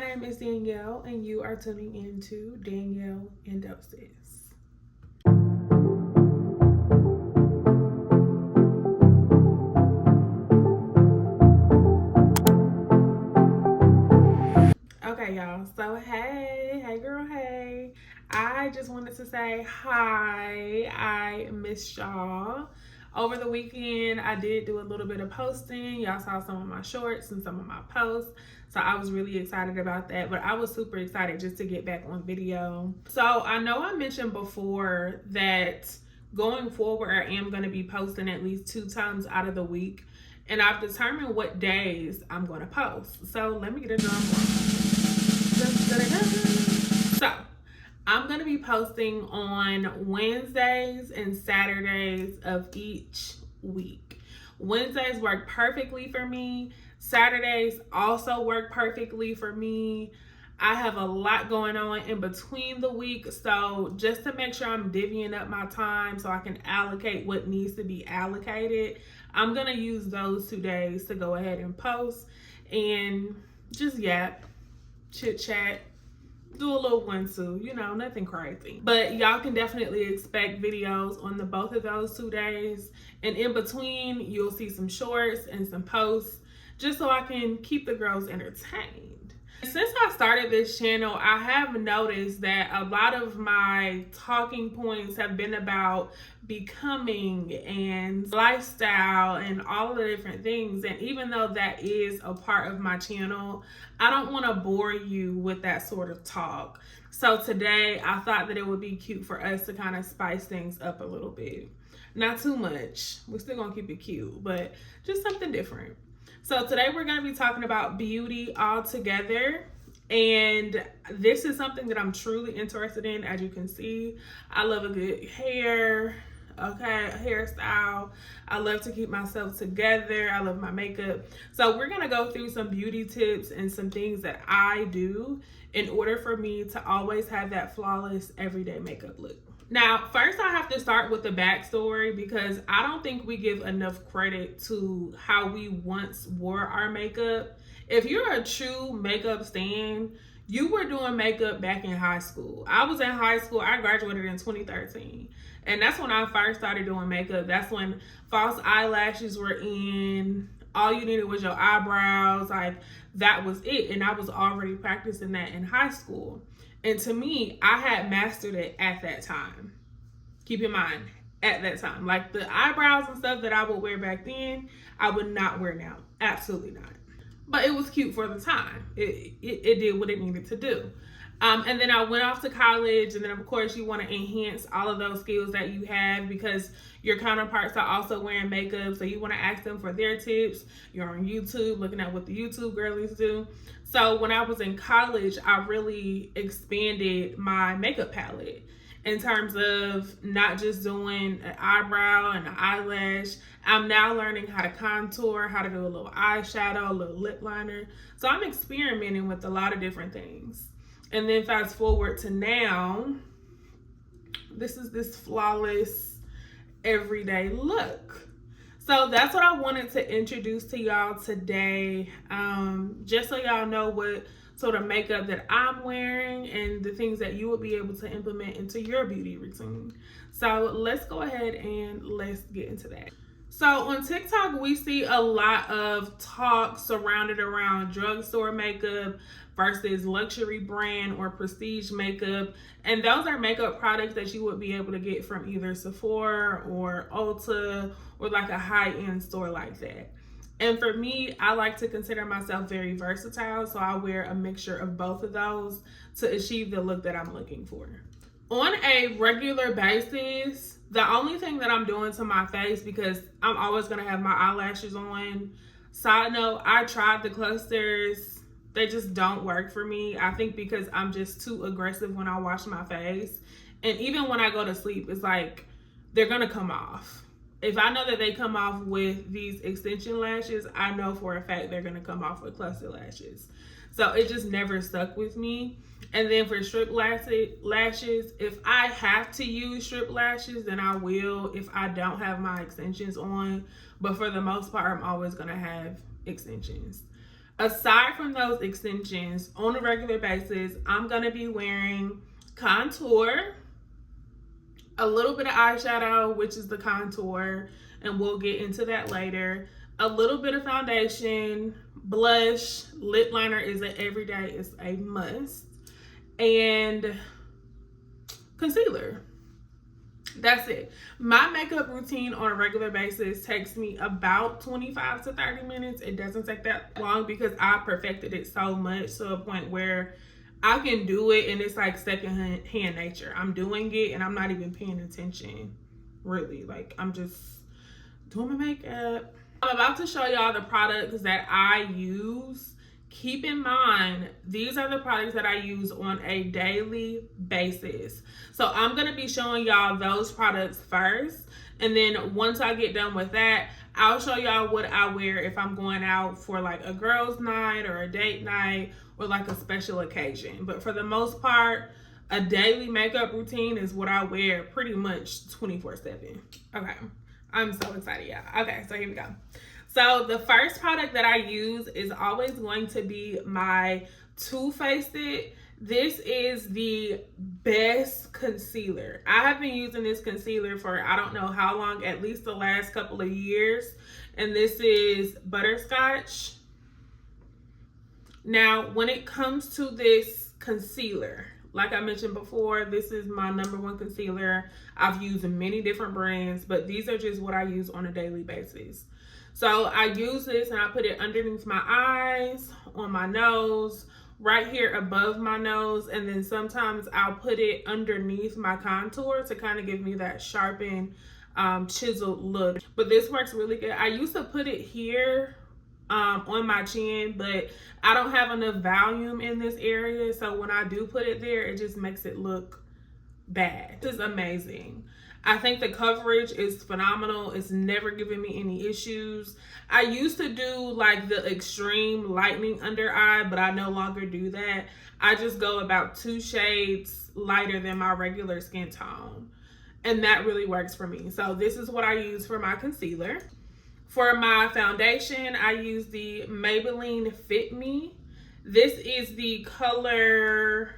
name is Danielle, and you are tuning into Danielle and Doses. Okay, y'all. So, hey girl, hey. I just wanted to say hi. I missed y'all. Over the weekend, I did do a little bit of posting. Y'all saw some of my shorts and some of my posts. So I was really excited about that. But I was super excited just to get back on video. So I know I mentioned before that going forward, I am going to be posting at least 2 times out of the week. And I've determined what days I'm going to post. So let me get a drum roll. So I'm going to be posting on Wednesdays and Saturdays of each week. Wednesdays work perfectly for me. Saturdays also work perfectly for me. I have a lot going on in between the week, so just to make sure I'm divvying up my time so I can allocate what needs to be allocated, I'm going to use those 2 days to go ahead and post and just yap, chit chat, do a little 1-2, nothing crazy. But y'all can definitely expect videos on the both of those 2 days. And in between, you'll see some shorts and some posts just so I can keep the girls entertained. Since I started this channel, I have noticed that a lot of my talking points have been about becoming and lifestyle and all of the different things. And even though that is a part of my channel, I don't want to bore you with that sort of talk. So today I thought that it would be cute for us to kind of spice things up a little bit. Not too much. We're still going to keep it cute, but just something different. So today we're going to be talking about beauty all together. And this is something that I'm truly interested in. As you can see, I love a good hairstyle. I love to keep myself together. I love my makeup. So we're going to go through some beauty tips and some things that I do in order for me to always have that flawless everyday makeup look. Now, first I have to start with the backstory because I don't think we give enough credit to how we once wore our makeup. If you're a true makeup stan, you were doing makeup back in high school. I was in high school. I graduated in 2013. And that's when I first started doing makeup. That's when false eyelashes were in. All you needed was your eyebrows. Like, that was it. And I was already practicing that in high school. And to me, I had mastered it at that time. Keep in mind, at that time. Like the eyebrows and stuff that I would wear back then, I would not wear now. Absolutely not. But it was cute for the time. It did what it needed to do. And then I went off to college, and then of course you want to enhance all of those skills that you have because your counterparts are also wearing makeup, so you want to ask them for their tips. You're on YouTube looking at what the YouTube girlies do. So when I was in college, I really expanded my makeup palette in terms of not just doing an eyebrow and an eyelash. I'm now learning how to contour, how to do a little eyeshadow, a little lip liner. So I'm experimenting with a lot of different things. And then fast forward to now, this is this flawless everyday look. So that's what I wanted to introduce to y'all today. Just so y'all know what sort of makeup that I'm wearing and the things that you will be able to implement into your beauty routine. So let's go ahead and let's get into that. So on TikTok, we see a lot of talk surrounded around drugstore makeup versus luxury brand or prestige makeup. And those are makeup products that you would be able to get from either Sephora or Ulta or like a high-end store like that. And for me, I like to consider myself very versatile, so I wear a mixture of both of those to achieve the look that I'm looking for. On a regular basis, the only thing that I'm doing to my face, because I'm always going to have my eyelashes on. Side note, I tried the clusters. They just don't work for me. I think because I'm just too aggressive when I wash my face. And even when I go to sleep, it's like they're going to come off. If I know that they come off with these extension lashes, I know for a fact they're going to come off with cluster lashes. So it just never stuck with me. And then for strip lashes, if I have to use strip lashes, then I will if I don't have my extensions on. But for the most part, I'm always going to have extensions. Aside from those extensions, on a regular basis, I'm going to be wearing contour, a little bit of eyeshadow, which is the contour, and we'll get into that later, a little bit of foundation, blush, lip liner is an everyday, it's a must, and concealer. That's it. My makeup routine on a regular basis takes me about 25 to 30 minutes. It doesn't take that long because I perfected it so much to a point where I can do it and it's like second hand nature. I'm doing it and I'm not even paying attention, really. Like, I'm just doing my makeup. I'm about to show y'all the products that I use. Keep in mind, these are the products that I use on a daily basis. So I'm going to be showing y'all those products first. And then once I get done with that, I'll show y'all what I wear if I'm going out for like a girls' night or a date night or like a special occasion. But for the most part, a daily makeup routine is what I wear pretty much 24/7. Okay, I'm so excited, y'all. Okay, so here we go. So the first product that I use is always going to be my Too Faced. This is the best concealer. I have been using this concealer for I don't know how long, at least the last couple of years. And this is Butterscotch. Now, when it comes to this concealer, like I mentioned before, this is my #1 concealer. I've used many different brands, but these are just what I use on a daily basis. So I use this and I put it underneath my eyes, on my nose, right here above my nose, and then sometimes I'll put it underneath my contour to kind of give me that sharpened, chiseled look. But this works really good. I used to put it here on my chin, but I don't have enough volume in this area, so when I do put it there, it just makes it look bad. This is amazing. I think the coverage is phenomenal. It's never given me any issues. I used to do like the extreme lightening under eye, but I no longer do that. I just go about 2 shades lighter than my regular skin tone. And that really works for me. So this is what I use for my concealer. For my foundation, I use the Maybelline Fit Me. This is the color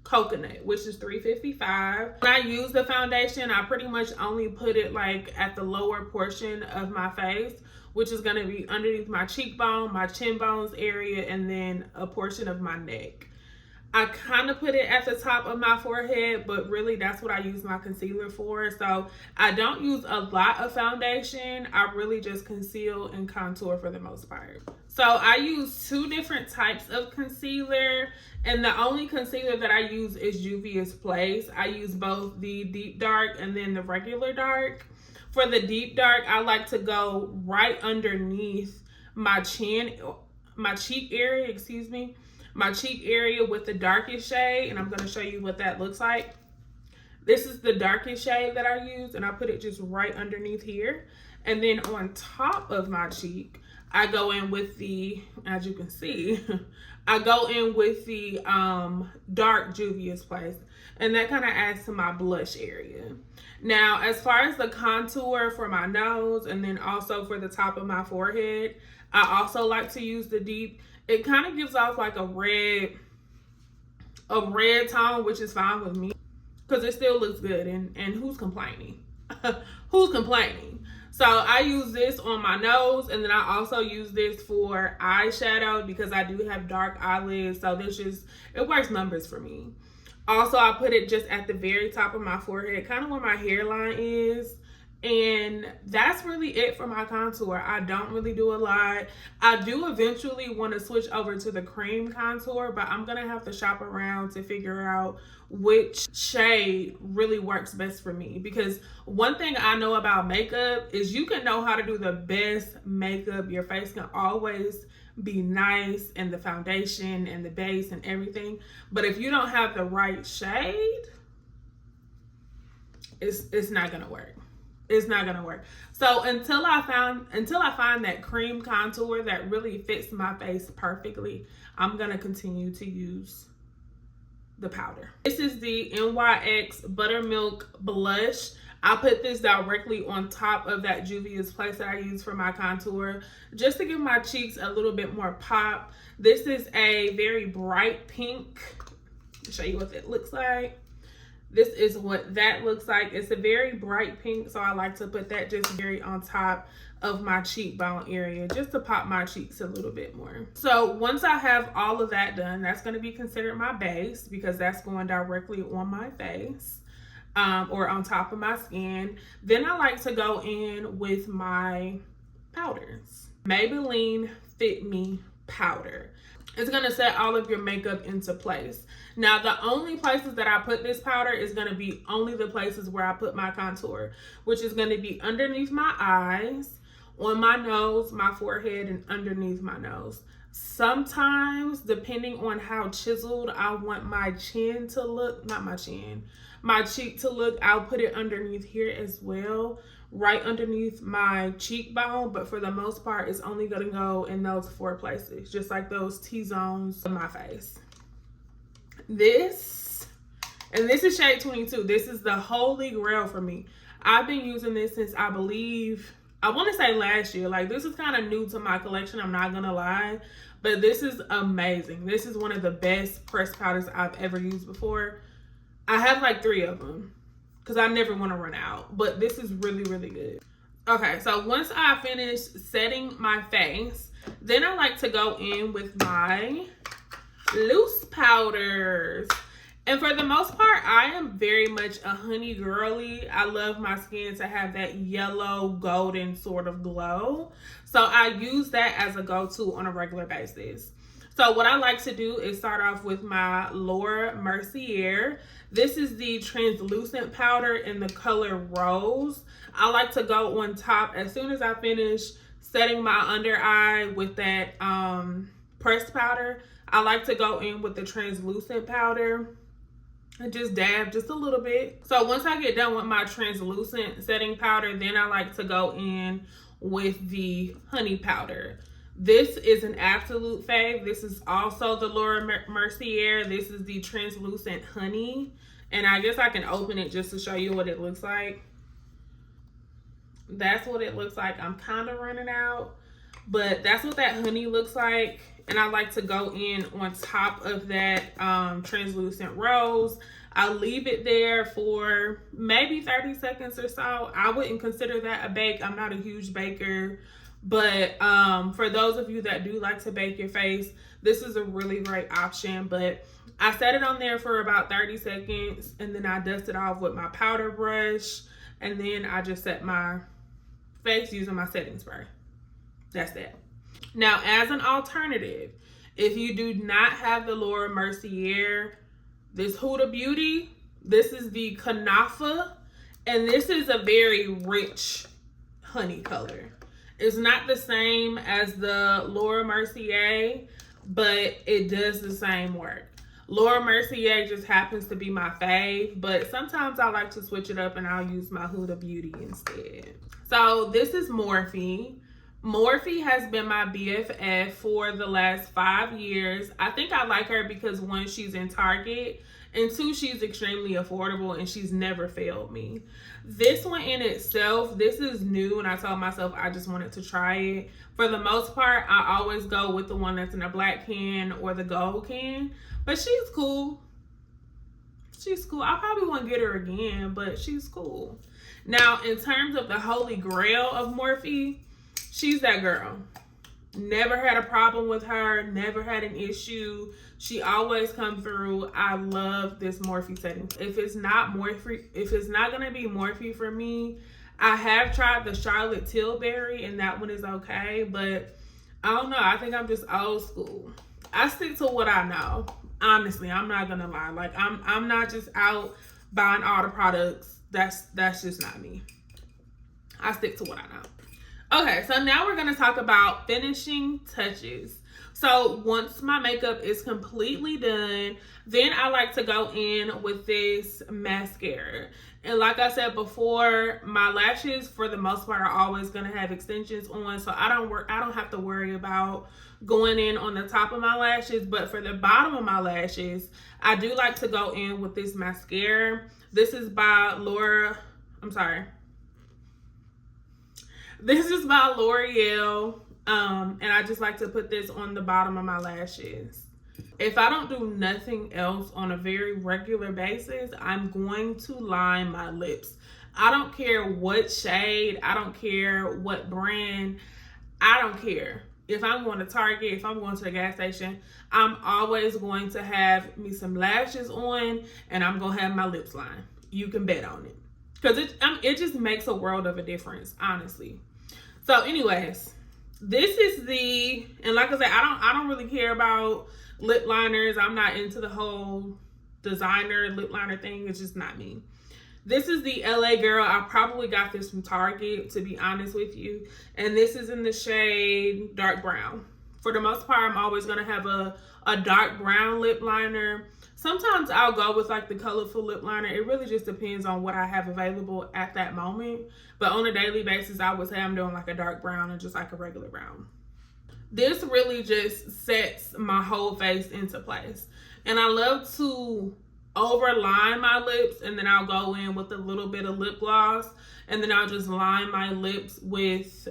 Coconut, which is $3.55. When I use the foundation, I pretty much only put it like at the lower portion of my face, which is going to be underneath my cheekbone, my chin bones area, and then a portion of my neck. I kind of put it at the top of my forehead, but really that's what I use my concealer for. So I don't use a lot of foundation. I really just conceal and contour for the most part. So I use 2 different types of concealer, and the only concealer that I use is Juvia's Place. I use both the deep dark and then the regular dark. For the deep dark, I like to go right underneath my chin, my cheek area, my cheek area with the darkest shade, and I'm going to show you what that looks like. This is the darkest shade that I use, and I put it just right underneath here. And then on top of my cheek, I go in with the, as you can see, I go in with the dark Juvia's Place, and that kind of adds to my blush area. Now, as far as the contour for my nose and then also for the top of my forehead, I also like to use the deep. It kind of gives off like a red tone, which is fine with me because it still looks good, and who's complaining? Who's complaining? So I use this on my nose, and then I also use this for eyeshadow because I do have dark eyelids, so it works numbers for me. Also, I put it just at the very top of my forehead, kind of where my hairline is. And that's really it for my contour. I don't really do a lot. I do eventually want to switch over to the cream contour, but I'm going to have to shop around to figure out which shade really works best for me. Because one thing I know about makeup is you can know how to do the best makeup. Your face can always be nice, and the foundation and the base and everything. But if you don't have the right shade, it's not going to work. It's not gonna work. So until I find that cream contour that really fits my face perfectly, I'm gonna continue to use the powder. This is the NYX Buttermilk Blush. I put this directly on top of that Juvia's Place that I use for my contour, just to give my cheeks a little bit more pop. This is a very bright pink. I'll show you what it looks like. This is what that looks like. It's a very bright pink, so I like to put that just very on top of my cheekbone area, just to pop my cheeks a little bit more. So once I have all of that done, that's going to be considered my base, because that's going directly on my face, or on top of my skin. Then I like to go in with my powders. Maybelline Fit Me powder. It's going to set all of your makeup into place. Now, the only places that I put this powder is going to be only the places where I put my contour, which is going to be underneath my eyes, on my nose, my forehead, and underneath my nose. Sometimes, depending on how chiseled I want my chin to look, not my chin, my cheek to look, I'll put it underneath here as well, right underneath my cheekbone. But for the most part, it's only going to go in those 4 places, just like those T-zones in my face. This is shade 22. This is the holy grail for me. I've been using this since, I believe, I want to say last year. Like, this is kind of new to my collection, I'm not gonna lie, but this is amazing. This is one of the best pressed powders I've ever used before. I have like 3 of them because I never want to run out, but this is really, really good. Okay, so once I finish setting my face, then I like to go in with my loose powders. And for the most part, I am very much a honey girly. I love my skin to have that yellow golden sort of glow. So I use that as a go-to on a regular basis. So what I like to do is start off with my Laura Mercier. This is the translucent powder in the color Rose. I like to go on top as soon as I finish setting my under eye with that pressed powder. I like to go in with the translucent powder and just dab just a little bit. So once I get done with my translucent setting powder, then I like to go in with the honey powder. This is an absolute fave. This is also the Laura Mercier. This is the translucent honey. And I guess I can open it just to show you what it looks like. That's what it looks like. I'm kind of running out, but that's what that honey looks like. And I like to go in on top of that translucent rose. I'll leave it there for maybe 30 seconds or so. I wouldn't consider that a bake. I'm not a huge baker. But for those of you that do like to bake your face, this is a really great option. But I set it on there for about 30 seconds. And then I dust it off with my powder brush. And then I just set my face using my setting spray. That's that. Now, as an alternative, if you do not have the Laura Mercier, this Huda Beauty, this is the Kanafa, and this is a very rich honey color. It's not the same as the Laura Mercier, but it does the same work. Laura Mercier just happens to be my fave, but sometimes I like to switch it up and I'll use my Huda Beauty instead. So this is Morphe. Morphe has been my BFF for the last 5 years. I think I like her because 1, she's in Target, and 2, she's extremely affordable and she's never failed me. This one in itself, this is new, and I told myself I just wanted to try it. For the most part, I always go with the one that's in a black can or the gold can, but she's cool. She's cool. I probably won't get her again, but she's cool. Now, in terms of the holy grail of Morphe, she's that girl. Never had a problem with her. Never had an issue. She always come through. I love this Morphe setting. If it's not gonna be Morphe for me, I have tried the Charlotte Tilbury, and that one is okay. But I don't know. I think I'm just old school. I stick to what I know. Honestly, I'm not gonna lie. Like I'm not just out buying all the products. That's just not me. I stick to what I know. Okay, so now we're going to talk about finishing touches. So once my makeup is completely done, then I like to go in with this mascara. And like I said before, my lashes for the most part are always going to have extensions on, so I don't have to worry about going in on the top of my lashes. But for the bottom of my lashes, I do like to go in with this mascara. This is by Laura I'm sorry. This is by L'Oreal. And I just like to put this on the bottom of my lashes. If I don't do nothing else on a very regular basis, I'm going to line my lips. I don't care what shade, I don't care what brand, I don't care. If I'm going to Target, if I'm going to the gas station, I'm always going to have me some lashes on, and I'm going to have my lips lined. You can bet on it. Because it just makes a world of a difference, honestly. So anyways, this is and like I said, I don't really care about lip liners. I'm not into the whole designer lip liner thing. It's just not me. This is the LA Girl. I probably got this from Target, to be honest with you. And this is in the shade dark brown. For the most part, I'm always going to have a dark brown lip liner. Sometimes I'll go with like the colorful lip liner. It really just depends on what I have available at that moment. But on a daily basis, I would say I'm doing like a dark brown and just like a regular brown. This really just sets my whole face into place. And I love to overline my lips, and then I'll go in with a little bit of lip gloss, and then I'll just line my lips with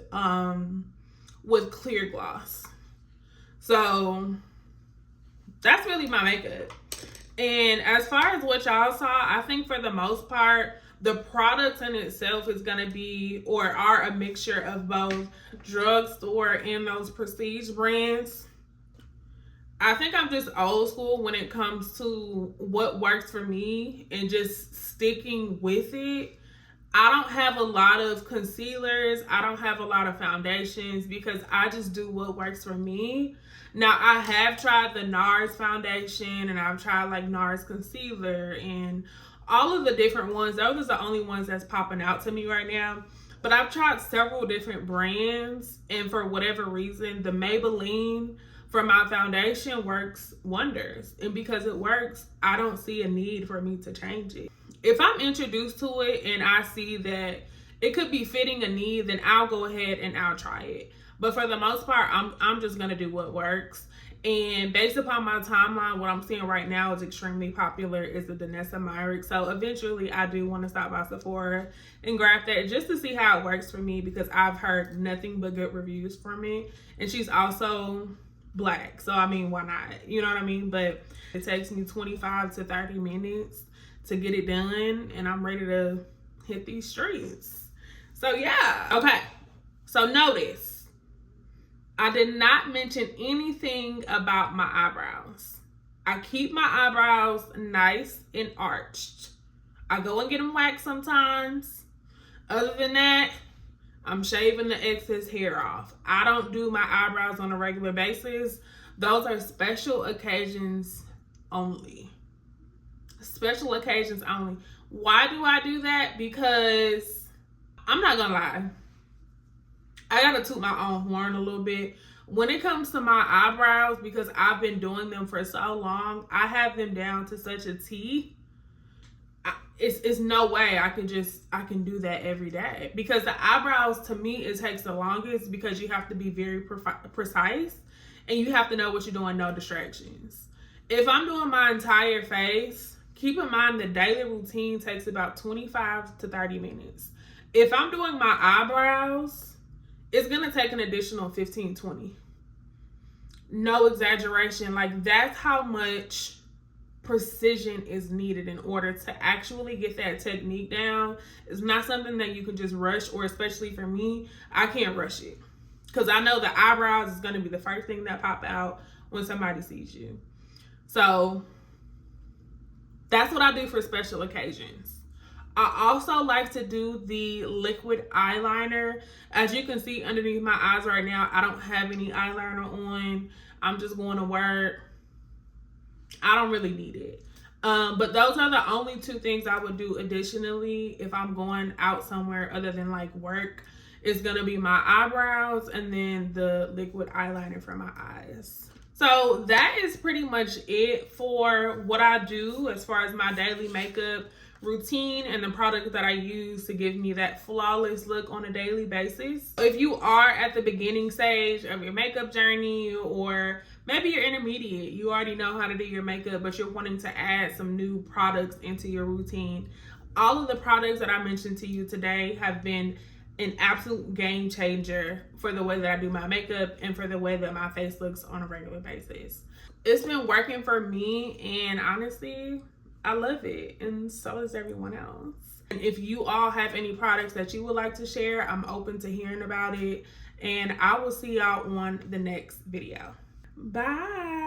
clear gloss. So that's really my makeup. And as far as what y'all saw, I think for the most part, the product in itself is going to be, or are, a mixture of both drugstore and those prestige brands. I think I'm just old school when it comes to what works for me and just sticking with it. I don't have a lot of concealers. I don't have a lot of foundations because I just do what works for me. Now, I have tried the NARS foundation, and I've tried like NARS concealer and all of the different ones. Those are the only ones that's popping out to me right now. But I've tried several different brands, and for whatever reason, the Maybelline for my foundation works wonders. And because it works, I don't see a need for me to change it. If I'm introduced to it and I see that it could be fitting a need, then I'll go ahead and I'll try it. But for the most part, I'm just going to do what works. And based upon my timeline, what I'm seeing right now is extremely popular is the Danessa Myrick. So eventually I do want to stop by Sephora and grab that just to see how it works for me, because I've heard nothing but good reviews from it. And she's also Black. So I mean, why not? You know what I mean? But it takes me 25 to 30 minutes to get it done, and I'm ready to hit these streets. So yeah. Okay. So notice, I did not mention anything about my eyebrows. I keep my eyebrows nice and arched. I go and get them waxed sometimes. Other than that, I'm shaving the excess hair off. I don't do my eyebrows on a regular basis. Those are special occasions only. Special occasions only. Why do I do that? Because I'm not gonna lie, I gotta toot my own horn a little bit. When it comes to my eyebrows, because I've been doing them for so long, I have them down to such a T. It's no way I can do that every day. Because the eyebrows, to me, it takes the longest, because you have to be very precise and you have to know what you're doing, no distractions. If I'm doing my entire face, keep in mind the daily routine takes about 25 to 30 minutes. If I'm doing my eyebrows, it's going to take an additional 15, 20. No exaggeration. Like, that's how much precision is needed in order to actually get that technique down. It's not something that you can just rush, or especially for me, I can't rush it. Because I know the eyebrows is going to be the first thing that pop out when somebody sees you. So that's what I do for special occasions. I also like to do the liquid eyeliner. As you can see underneath my eyes right now, I don't have any eyeliner on. I'm just going to work. I don't really need it. But those are the only two things I would do additionally if I'm going out somewhere other than like work. It's going to be my eyebrows and then the liquid eyeliner for my eyes. So that is pretty much it for what I do as far as my daily makeup routine and the product that I use to give me that flawless look on a daily basis. If you are at the beginning stage of your makeup journey, or maybe you're intermediate, you already know how to do your makeup, but you're wanting to add some new products into your routine, All of the products that I mentioned to you today have been an absolute game changer for the way that I do my makeup and for the way that my face looks on a regular basis. It's been working for me, and honestly, I love it, and so does everyone else. And if you all have any products that you would like to share, I'm open to hearing about it, and I will see y'all on the next video. Bye.